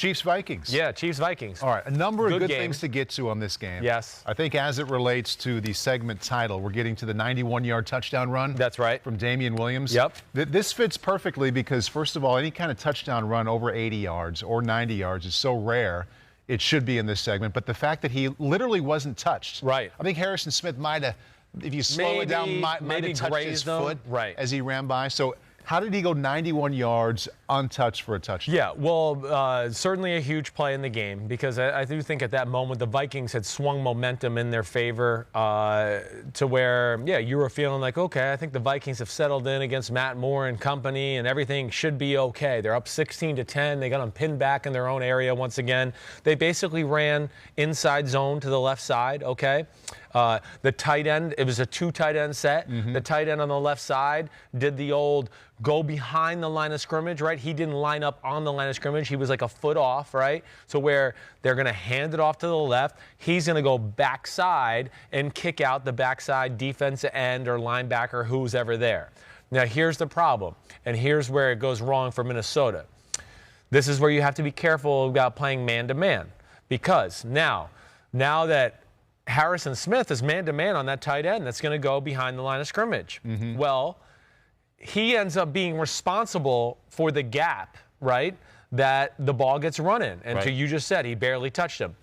Chiefs Vikings. Yeah, Chiefs Vikings. All right, a number of good game. things to get to on this game. Yes. I think as it relates to the segment title, we're getting to the 91-yard touchdown run. That's right. From Damian Williams. Yep. This fits perfectly because, first of all, any kind of touchdown run over 80 yards or 90 yards is so rare. It should be in this segment. But the fact that he literally wasn't touched. Right. I think Harrison Smith might have, if you slow it down, might have touched his foot as he ran by. So how did he go 91 yards untouched for a touchdown? Yeah, well, certainly a huge play in the game because I do think at that moment the Vikings had swung momentum in their favor to where, yeah, you were feeling like, okay, I think the Vikings have settled in against Matt Moore and company and everything should be okay. They're up 16-10. They got them pinned back in their own area once again. They basically ran inside zone to the left side, okay? The tight end, it was a 2 tight end set. The tight end on the left side did the old go behind the line of scrimmage, right? He didn't line up on the line of scrimmage. He was like a foot off, right? So where they're going to hand it off to the left, he's going to go backside and kick out the backside defensive end or linebacker, who's ever there. Now, here's the problem, and here's where it goes wrong for Minnesota. This is where you have to be careful about playing man-to-man because now that Harrison Smith is man-to-man on that tight end that's going to go behind the line of scrimmage. Well, he ends up being responsible for the gap, right, that the ball gets run in. And you just said he barely touched him.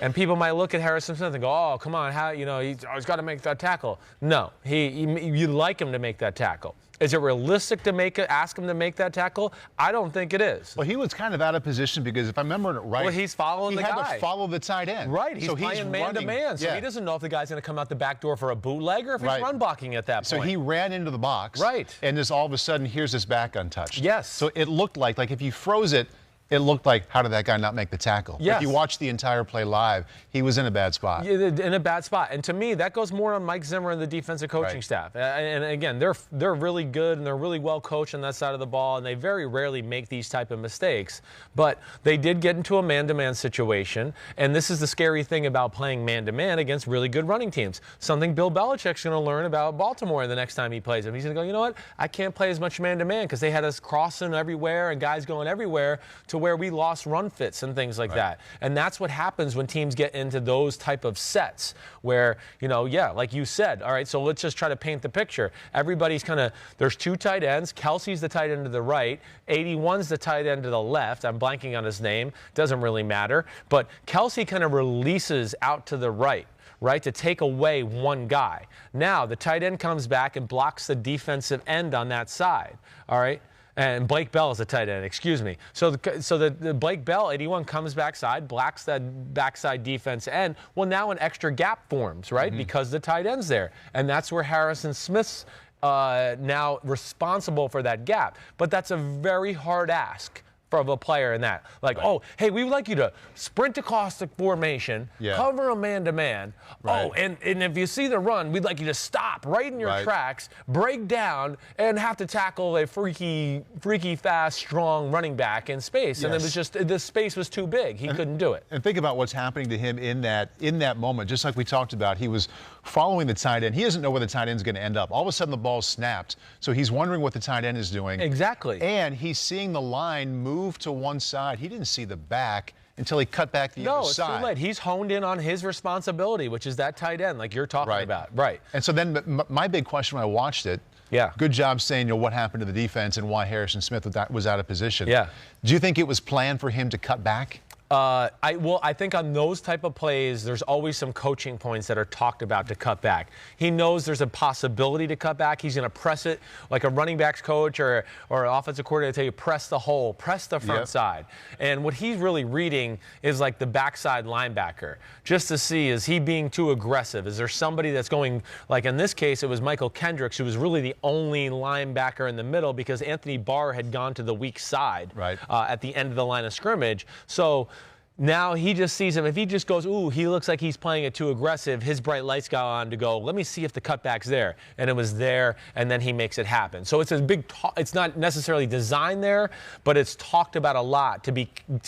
And people might look at Harrison Smith and go, oh, come on, how, you know, he's got to make that tackle. No, you like him to make that tackle. Is it realistic to ask him to make that tackle? I don't think it is. Well, he was kind of out of position because if I remember it right, well, he's following the guy. He had to follow the tight end. Right, he's playing man-to-man, so he doesn't know if the guy's going to come out the back door for a bootleg or if he's run blocking at that point. So he ran into the box. Right. And just all of a sudden, here's his back untouched. Yes. So it looked like if you froze it, it looked like, how did that guy not make the tackle? Yes. If you watch the entire play live, he was in a bad spot. In a bad spot. And to me, that goes more on Mike Zimmer and the defensive coaching staff. And again, they're really good and they're really well coached on that side of the ball, and they very rarely make these type of mistakes. But they did get into a man-to-man situation, and this is the scary thing about playing man-to-man against really good running teams. Something Bill Belichick's going to learn about Baltimore the next time he plays them. He's going to go, you know what, I can't play as much man-to-man because they had us crossing everywhere and guys going everywhere to where we lost run fits and things like that. And that's what happens when teams get into those type of sets where, you know, yeah, like you said, all right, so let's just try to paint the picture. Everybody's kind of, there's 2 tight ends. Kelsey's the tight end to the right. 81's the tight end to the left. I'm blanking on his name. Doesn't really matter. But Kelsey kind of releases out to the right, to take away one guy. Now, the tight end comes back and blocks the defensive end on that side, all right? And Blake Bell is the tight end, excuse me. So the Blake Bell, 81, comes backside, blocks that backside defense end. Well, now an extra gap forms, right? Because the tight end's there. And that's where Harrison Smith's now responsible for that gap. But that's a very hard ask of a player in that. Like, oh, hey, we would like you to sprint across the formation, cover a man-to-man. Oh, and if you see the run, we'd like you to stop right in your tracks, break down, and have to tackle a freaky, fast, strong running back in space. And it was just, the space was too big. He couldn't do it. And think about what's happening to him in that moment. Just like we talked about, he was following the tight end. He doesn't know where the tight end's going to end up. All of a sudden, the ball snapped. So he's wondering what the tight end is doing. Exactly. And he's seeing the line move to one side. He didn't see the back until he cut back the other side. No, it's too late. He's honed in on his responsibility, which is that tight end, like you're talking about. Right. And so then my big question when I watched it, good job saying, you know, what happened to the defense and why Harrison Smith was out of position. Yeah. Do you think it was planned for him to cut back? I think on those type of plays, there's always some coaching points that are talked about to cut back. He knows there's a possibility to cut back. He's going to press it like a running backs coach or an offensive coordinator tell you, press the hole, press the front side. And what he's really reading is like the backside linebacker, just to see, is he being too aggressive? Is there somebody that's going, like in this case, it was Michael Kendricks, who was really the only linebacker in the middle because Anthony Barr had gone to the weak side at the end of the line of scrimmage. So now he just sees him. If he just goes, ooh, he looks like he's playing it too aggressive, his bright lights go on to go, let me see if the cutback's there. And it was there, and then he makes it happen. So it's a big it's not necessarily designed there, but it's talked about a lot to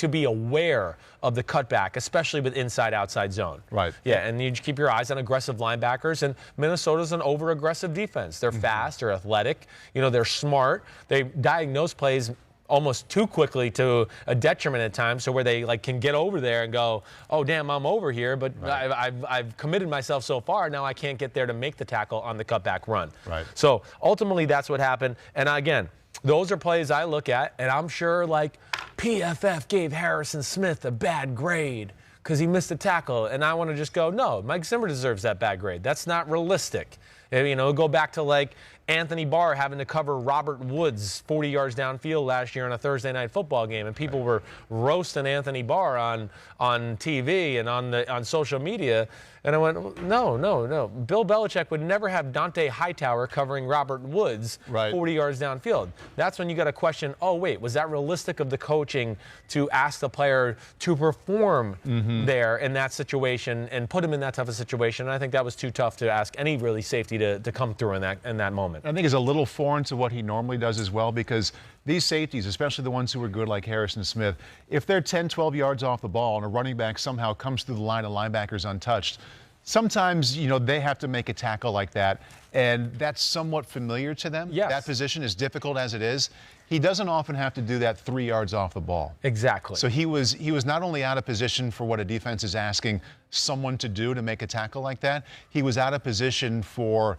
be aware of the cutback, especially with inside-outside zone. Right. Yeah, and you keep your eyes on aggressive linebackers, and Minnesota's an over-aggressive defense. They're fast, they're athletic, you know, they're smart. They diagnose plays almost too quickly to a detriment at times, so where they like can get over there and go, oh damn, I'm over here, but I've committed myself so far, now I can't get there to make the tackle on the cutback run. Right. So ultimately that's what happened. And again, those are plays I look at, and I'm sure like PFF gave Harrison Smith a bad grade because he missed a tackle, and I want to just go, no, Mike Zimmer deserves that bad grade. That's not realistic. You know, go back to like Anthony Barr having to cover Robert Woods 40 yards downfield last year in a Thursday night football game, and people were roasting Anthony Barr on TV and on social media. And I went, no. Bill Belichick would never have Dante Hightower covering Robert Woods 40 yards downfield. That's when you got to question, oh, wait, was that realistic of the coaching to ask the player to perform there in that situation and put him in that tough a situation? And I think that was too tough to ask any really safety to come through in that moment. I think it's a little foreign to what he normally does as well, because these safeties, especially the ones who are good like Harrison Smith, if they're 10, 12 yards off the ball and a running back somehow comes through the line of linebackers untouched, sometimes, you know, they have to make a tackle like that, and that's somewhat familiar to them. Yes. That position, as difficult as it is, he doesn't often have to do that 3 yards off the ball. Exactly. So he was not only out of position for what a defense is asking someone to do to make a tackle like that, he was out of position for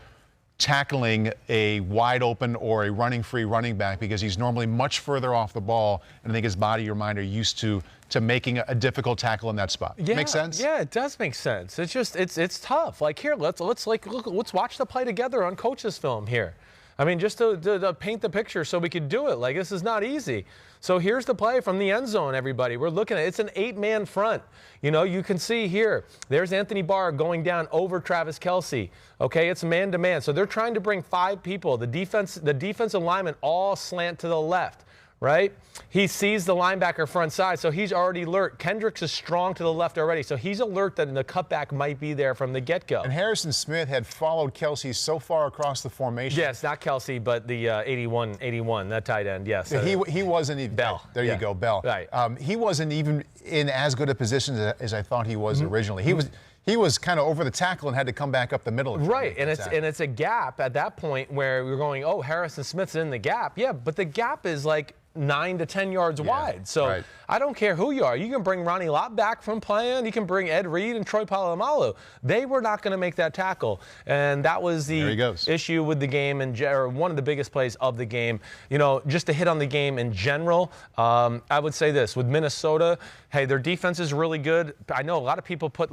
tackling a wide open or a running free running back, because he's normally much further off the ball, and I think his body or mind are used to making a difficult tackle in that spot. Yeah, make sense? Yeah, it does make sense. It's just it's tough. Like here, let's watch the play together on coach's film here. I mean, just to paint the picture so we could do it. Like, this is not easy. So here's the play from the end zone, everybody. We're looking at it. It's an 8-man front. You know, you can see here, there's Anthony Barr going down over Travis Kelce. Okay, it's man-to-man. So they're trying to bring 5 people. The defensive linemen all slant to the left. Right? He sees the linebacker front side, so he's already alert. Kendricks is strong to the left already, so he's alert that the cutback might be there from the get-go. And Harrison Smith had followed Kelce so far across the formation. Yes, not Kelce, but the 81, that tight end, yes. He wasn't even. Bell. There you go, Bell. Right. He wasn't even in as good a position as I thought he was originally. He was kind of over the tackle and had to come back up the middle. Right, and it's a gap at that point where we're going, oh, Harrison Smith's in the gap. Yeah, but the gap is like 9 to 10 yards wide. So I don't care who you are. You can bring Ronnie Lott back from playing. You can bring Ed Reed and Troy Polamalu. They were not going to make that tackle. And that was the issue with the game, or one of the biggest plays of the game. You know, just to hit on the game in general, I would say this. With Minnesota, hey, their defense is really good. I know a lot of people put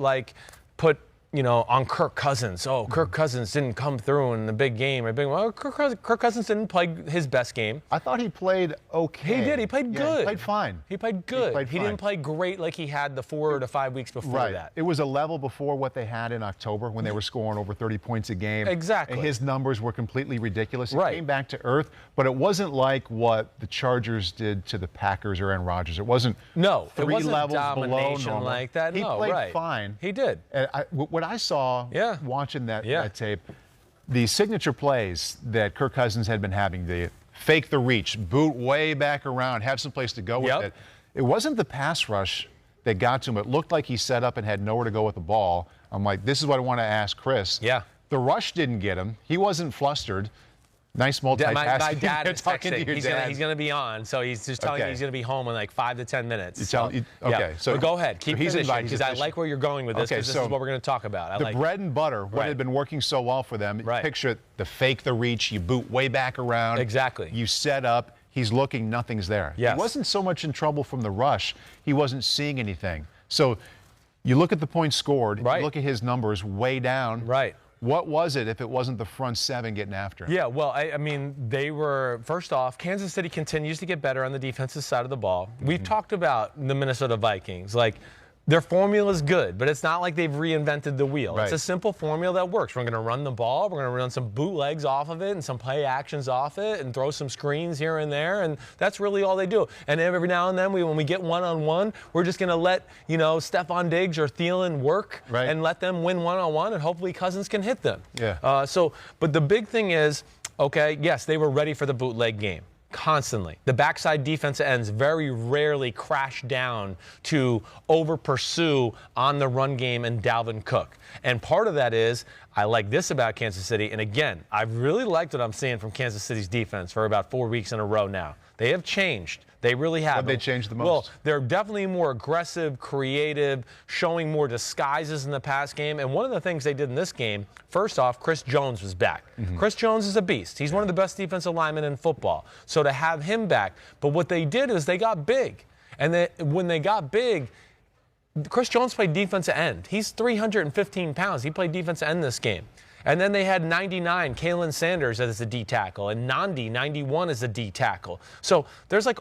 you know, on Kirk Cousins. Oh, Kirk Cousins didn't come through in the big game. Well, Kirk Cousins didn't play his best game. I thought he played okay. He did. He played good. He played fine. He played good. He didn't play great like he had the 4 to 5 weeks before that. It was a level before what they had in October when they were scoring over 30 points a game. Exactly. And his numbers were completely ridiculous. He came back to earth, but it wasn't like what the Chargers did to the Packers or Aaron Rodgers. It wasn't it wasn't levels domination below normal. like that. He played fine. He did. And what I saw watching that tape, the signature plays that Kirk Cousins had been having, the fake the reach, boot way back around, have some place to go with it. It wasn't the pass rush that got to him. It looked like he set up and had nowhere to go with the ball. I'm like, this is what I want to ask Chris. Yeah. The rush didn't get him. He wasn't flustered. Nice multitasking. My dad is texting. He's going to be on, so he's just telling me he's going to be home in like 5 to 10 minutes. So go ahead. Keep finishing, because I like where you're going with this, because this is what we're going to talk about. The bread and butter, what had been working so well for them, picture the fake the reach, you boot way back around. Exactly. You set up, he's looking, nothing's there. Yes. He wasn't so much in trouble from the rush, he wasn't seeing anything. So you look at the points scored, you look at his numbers way down. Right. What was it if it wasn't the front 7 getting after him? Yeah, well, I mean, they were, first off, Kansas City continues to get better on the defensive side of the ball. We've talked about the Minnesota Vikings. Like, their formula is good, but it's not like they've reinvented the wheel. It's a simple formula that works. We're going to run the ball. We're going to run some bootlegs off of it and some play actions off it and throw some screens here and there, and that's really all they do. And every now and then, when we get one-on-one, we're just going to let, you know, Stephon Diggs or Thielen work and let them win one-on-one, and hopefully Cousins can hit them. Yeah. But the big thing is, okay, yes, they were ready for the bootleg game. constantly. The backside defensive ends very rarely crash down to over-pursue on the run game and Dalvin Cook. And part of that is, I like this about Kansas City, and again, I've really liked what I'm seeing from Kansas City's defense for about 4 weeks in a row now. They have changed. They really have. What they changed the most? Well, they're definitely more aggressive, creative, showing more disguises in the pass game. And one of the things they did in this game, first off, Chris Jones was back. Chris Jones is a beast. He's one of the best defensive linemen in football. So to have him back, but what they did is they got big. And when they got big, Chris Jones played defensive end. He's 315 pounds. He played defensive end this game. And then they had 99, Kalen Sanders as a D tackle, and Nandi, 91 as a D tackle. So there's like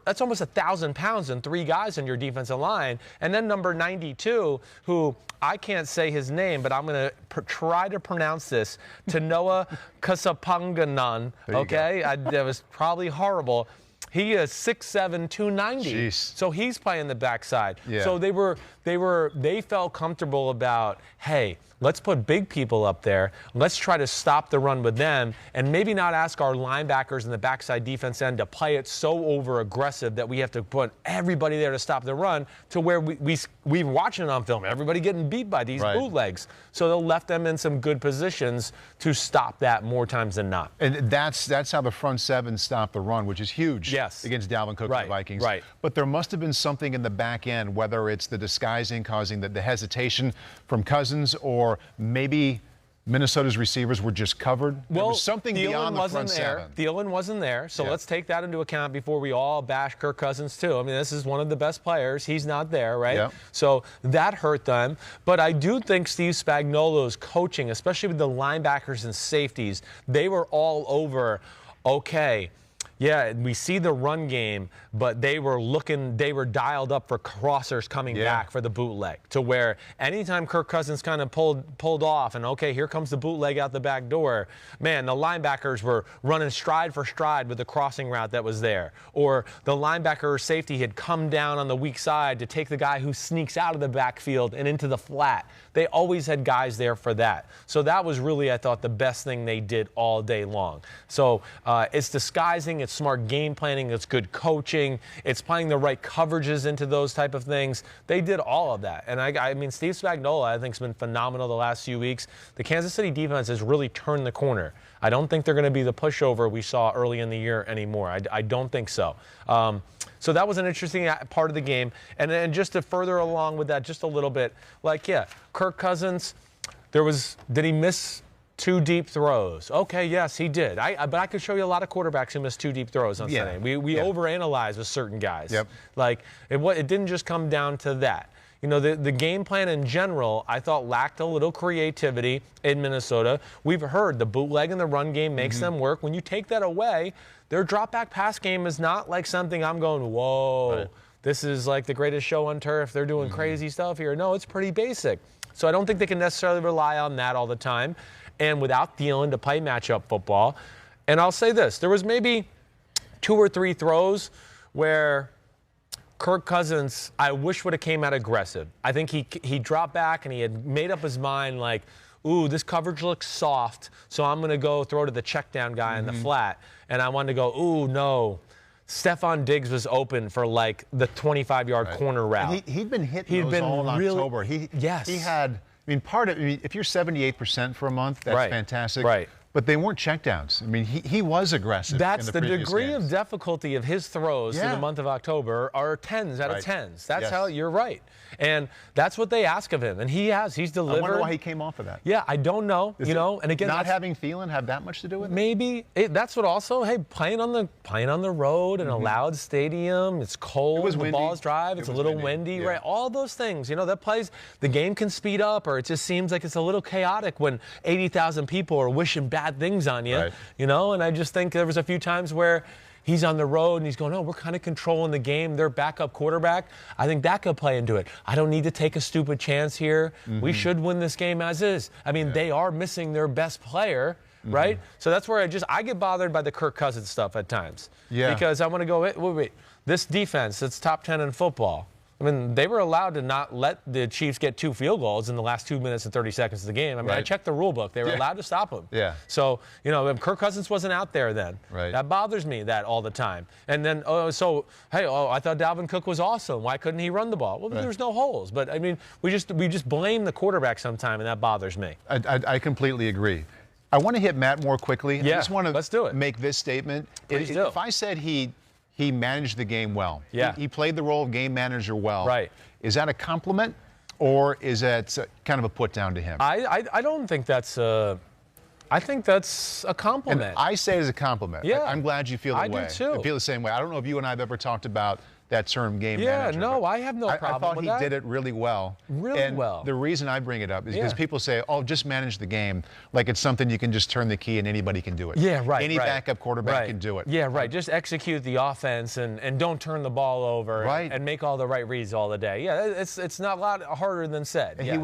that's almost 1,000 pounds in 3 guys in your defensive line. And then number 92, who I can't say his name, but I'm going to try to pronounce this, Tanoa Kasapanganan, okay? That was probably horrible. He is 6'7", 290. Jeez. So he's playing the backside. Yeah. So they felt comfortable about, hey, let's put big people up there. Let's try to stop the run with them and maybe not ask our linebackers in the backside defense end to play it so over aggressive that we have to put everybody there to stop the run to where we're watching it on film. Everybody getting beat by these bootlegs. So they left them in some good positions to stop that more times than not. And that's how the front seven stopped the run, which is huge against Dalvin Cook and the Vikings. Right. But there must have been something in the back end, whether it's the disguising causing the hesitation from Cousins, or maybe Minnesota's receivers were just covered. Well, there was something beyond the front seven. Thielen wasn't there, so let's take that into account before we all bash Kirk Cousins too. I mean, this is one of the best players. He's not there, right? Yeah. So that hurt them. But I do think Steve Spagnuolo's coaching, especially with the linebackers and safeties, they were all over, okay, yeah, we see the run game, but they were dialed up for crossers coming back for the bootleg, to where anytime Kirk Cousins kind of pulled off and, okay, here comes the bootleg out the back door, man, the linebackers were running stride for stride with the crossing route that was there. Or the linebacker or safety had come down on the weak side to take the guy who sneaks out of the backfield and into the flat. They always had guys there for that. So that was really, I thought, the best thing they did all day long. So it's disguising, it's smart game planning, it's good coaching, it's playing the right coverages into those type of things. They did all of that. And I mean, Steve Spagnuolo, I think, has been phenomenal the last few weeks. The Kansas City defense has really turned the corner. I don't think they're going to be the pushover we saw early in the year anymore. I don't think so. So that was an interesting part of the game. And then just to further along with that just a little bit, like, yeah, Kirk Cousins, did he miss 2 deep throws? Okay, yes, he did. But I could show you a lot of quarterbacks who missed 2 deep throws on Sunday. We overanalyze with certain guys. Like, it didn't just come down to that. You know, the game plan in general, I thought, lacked a little creativity in Minnesota. We've heard the bootleg and the run game makes them work. When you take that away, their drop-back pass game is not like something I'm going, whoa, this is like the greatest show on turf. They're doing crazy stuff here. No, it's pretty basic. So I don't think they can necessarily rely on that all the time. And without Thielen to play matchup football. And I'll say this, there was maybe 2 or 3 throws where Kirk Cousins, I wish would have came out aggressive. I think he dropped back and he had made up his mind like, ooh, this coverage looks soft, so I'm going to go throw to the check down guy in the flat. And I wanted to go, ooh, no. Stephon Diggs was open for like the 25-yard corner route. He'd been hitting those all in October. He had, I mean, if you're 78% for a month, that's fantastic. Right. But they weren't checkdowns. I mean, he was aggressive. That's in the degree games. of difficulty of his throws in the month of October are 10s out of 10s. That's how you're right. And that's what they ask of him. And he's delivered. I wonder why he came off of that. Yeah, I don't know. And again, not having Thielen have that much to do with it? Maybe. That's what also, hey, playing on the road in a loud stadium, it's cold, it was the windy. Ball's drive, it's a little windy, right? All those things. The game can speed up, or it just seems like it's a little chaotic when 80,000 people are wishing bad things on you, and I just think there was a few times where he's on the road and he's going, oh, we're kind of controlling the game. Their backup quarterback, I think that could play into it. I don't need to take a stupid chance here. We should win this game as is. I mean, they are missing their best player, right? So that's where I get bothered by the Kirk Cousins stuff at times. Because I want to go, wait. This defense, it's top 10 in football. I mean, they were allowed to not let the Chiefs get 2 field goals in the last 2 minutes and 30 seconds of the game. I mean, I checked the rule book. They were allowed to stop them. Yeah. So, you know, Kirk Cousins wasn't out there then. Right. That bothers me, that all the time. And then, I thought Dalvin Cook was awesome. Why couldn't he run the ball? Well, there's no holes. But, I mean, we just blame the quarterback sometime, and that bothers me. I completely agree. I want to hit Matt more quickly. Yeah, I just want let's do to it. make this statement. If I said he managed the game well, he played the role of game manager well, right. Is that a compliment or is that kind of a put down to him? I don't think that's I think that's a compliment. And I say it as a compliment. Yeah. I'm glad you feel that way. I do too. I feel the same way. I don't know if you and I have ever talked about that term game manager. Yeah, no, I have no problem with that. I thought he did it really well. Really well. The reason I bring it up is because people say, oh, just manage the game. Like it's something you can just turn the key and anybody can do it. Yeah, right. Any backup quarterback can do it. Yeah, right. Just execute the offense and don't turn the ball over and make all the right reads all the day. Yeah, it's not a lot harder than said. And he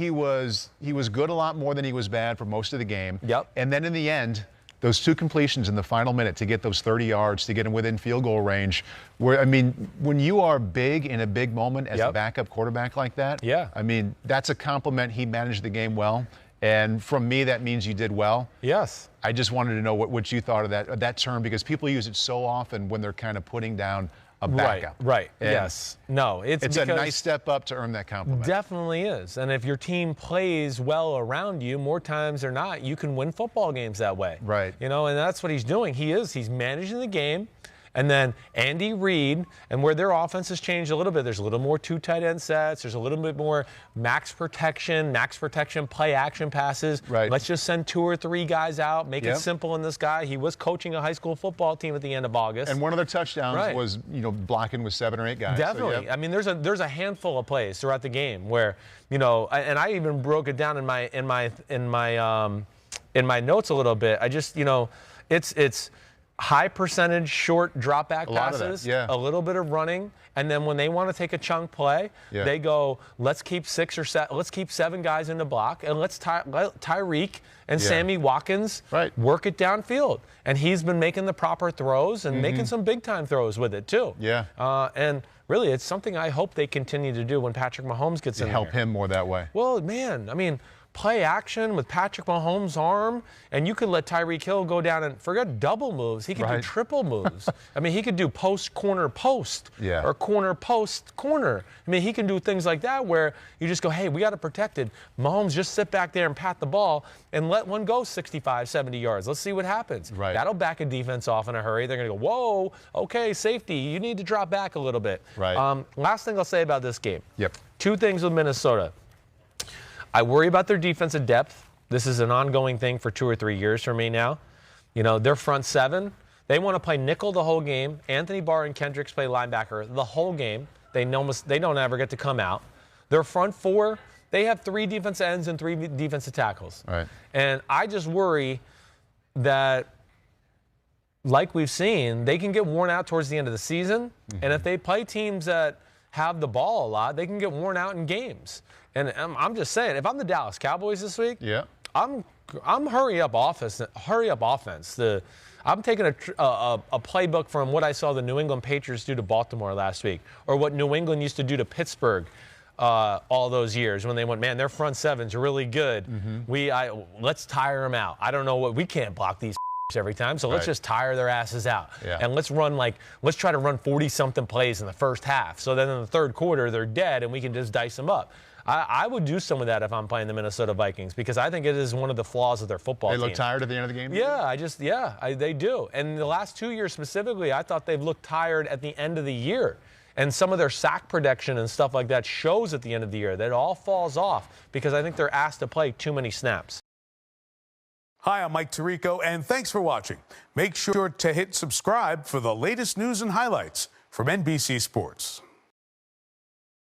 was good a lot more than he was bad for most of the game. Yep. And then in the end, those 2 completions in the final minute to get those 30 yards, to get him within field goal range, where, I mean, when you are big in a big moment as a backup quarterback like that, I mean, that's a compliment. He managed the game well. And from me, that means you did well. Yes. I just wanted to know what you thought of that term, because people use it so often when they're kind of putting down a backup. Right. Yes. No, it's a nice step up to earn that compliment. Definitely is. And if your team plays well around you, more times than not, you can win football games that way. Right. You know, and that's what he's doing. He's managing the game. And then Andy Reid, and where their offense has changed a little bit, there's a little more 2 tight end sets. There's a little bit more max protection, play action passes. Right. Let's just send 2 or 3 guys out, make it simple in this guy. He was coaching a high school football team at the end of August. And one of their touchdowns was, you know, blocking with 7 or 8 guys. Definitely. So, I mean, there's a handful of plays throughout the game where, you know, and I even broke it down in my notes a little bit. I just, you know, it's high percentage short drop back passes, a little bit of running, and then when they want to take a chunk play, they go, let's keep 7 guys in the block, and let Tyreek and Sammy Watkins work it downfield. And he's been making the proper throws and making some big time throws with it too. Yeah. And really, it's something I hope they continue to do when Patrick Mahomes gets in there. Help him more that way. Well, man, I mean, play action with Patrick Mahomes' arm, and you could let Tyreek Hill go down and forget double moves. He could do triple moves. I mean, he could do post, corner, post, or corner, post, corner. I mean, he can do things like that where you just go, hey, we got to protect it. Mahomes, just sit back there and pat the ball and let one go 65, 70 yards. Let's see what happens. Right. That'll back a defense off in a hurry. They're going to go, whoa, okay, safety, you need to drop back a little bit. Right. Last thing I'll say about this game. Yep. 2 things with Minnesota. I worry about their defensive depth. This is an ongoing thing for 2 or 3 years for me now. You know, their front 7, they want to play nickel the whole game. Anthony Barr and Kendricks play linebacker the whole game. They don't ever get to come out. Their front 4, they have 3 defensive ends and 3 defensive tackles. Right. And I just worry that, like we've seen, they can get worn out towards the end of the season. And if they play teams that have the ball a lot, they can get worn out in games. And I'm just saying, if I'm the Dallas Cowboys this week, I'm hurry up offense. I'm taking a playbook from what I saw the New England Patriots do to Baltimore last week, or what New England used to do to Pittsburgh all those years when they went, man, their front 7's really good. Let's tire them out. I don't know we can't block these every time, so let's just tire their asses out. And let's try to run 40-something plays in the first half. So then in the third quarter, they're dead and we can just dice them up. I would do some of that if I'm playing the Minnesota Vikings, because I think it is one of the flaws of their football team. They look tired at the end of the game? Yeah, they do. And the last 2 years specifically, I thought they've looked tired at the end of the year. And some of their sack production and stuff like that shows at the end of the year. That it all falls off because I think they're asked to play too many snaps. Hi, I'm Mike Tirico, and thanks for watching. Make sure to hit subscribe for the latest news and highlights from NBC Sports.